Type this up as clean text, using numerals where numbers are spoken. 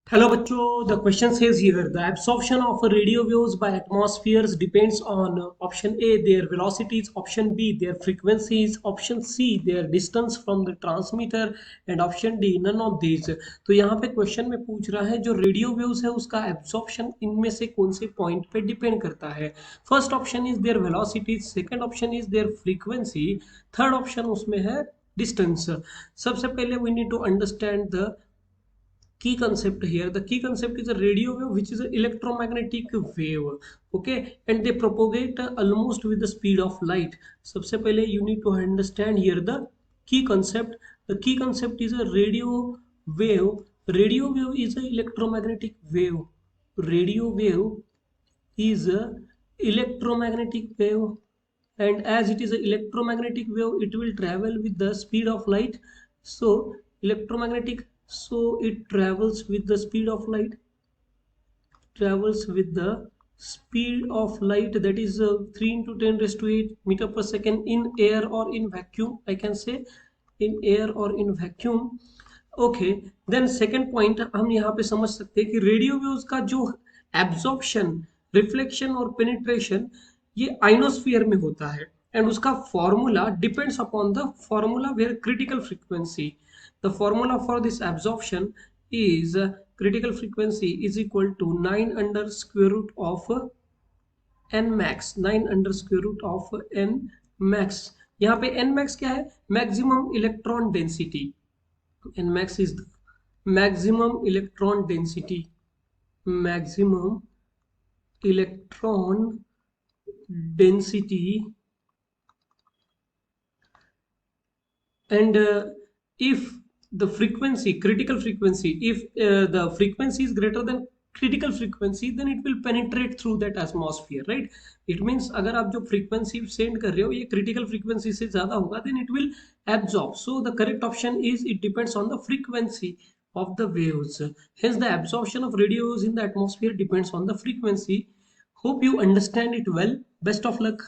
Hello bachcho, the question says here the absorption of radio waves by atmospheres depends on option A their velocities, option B their frequencies, option C their distance from the transmitter and option D none of these. तो यहाँ पे question में पूछ रहा है जो radio waves है उसका एब्जॉर्प्शन इनमें से कौन से पॉइंट पे डिपेंड करता है. First option is there velocity, second option is there frequency, third option उसमें है डिस्टेंस. सबसे पहले we need to understand the key concept here. The key concept is a radio wave, which is an electromagnetic wave. Okay, and they propagate almost with the speed of light. सबसे पहले you need to understand here the key concept. The key concept is a radio wave. Radio wave is a electromagnetic wave. Radio wave is a electromagnetic wave, and as it is an electromagnetic wave it will travel with the speed of light. So electromagnetic, so it travels with the speed of light, travels with the speed of light, that is 3 into 10 raised to 8 meter per second in air or in vacuum, I can say in air or in vacuum. Okay, then second point हम यहाँ पे समझ सकते हैं कि radio waves का जो absorption, reflection और पेनिट्रेशन ये आइनोस्फीयर में होता है, एंड उसका formula depends upon the formula where critical frequency. The formula for this absorption is critical frequency is equal to 9 under square root of n max, 9 under square root of n max. यहाँ पे n max क्या है? Maximum electron density. n max is the maximum electron density, maximum electron density. And if the frequency, critical frequency, if the frequency is greater than critical frequency, then it will penetrate through that atmosphere, right? It means अगर आप जो frequency send कर रहे हो ये critical frequency से ज़्यादा होगा, then it will absorb. So the correct option is it depends on the frequency of the waves. Hence the absorption of radio waves in the atmosphere depends on the frequency. Hope you understand it well. Best of luck.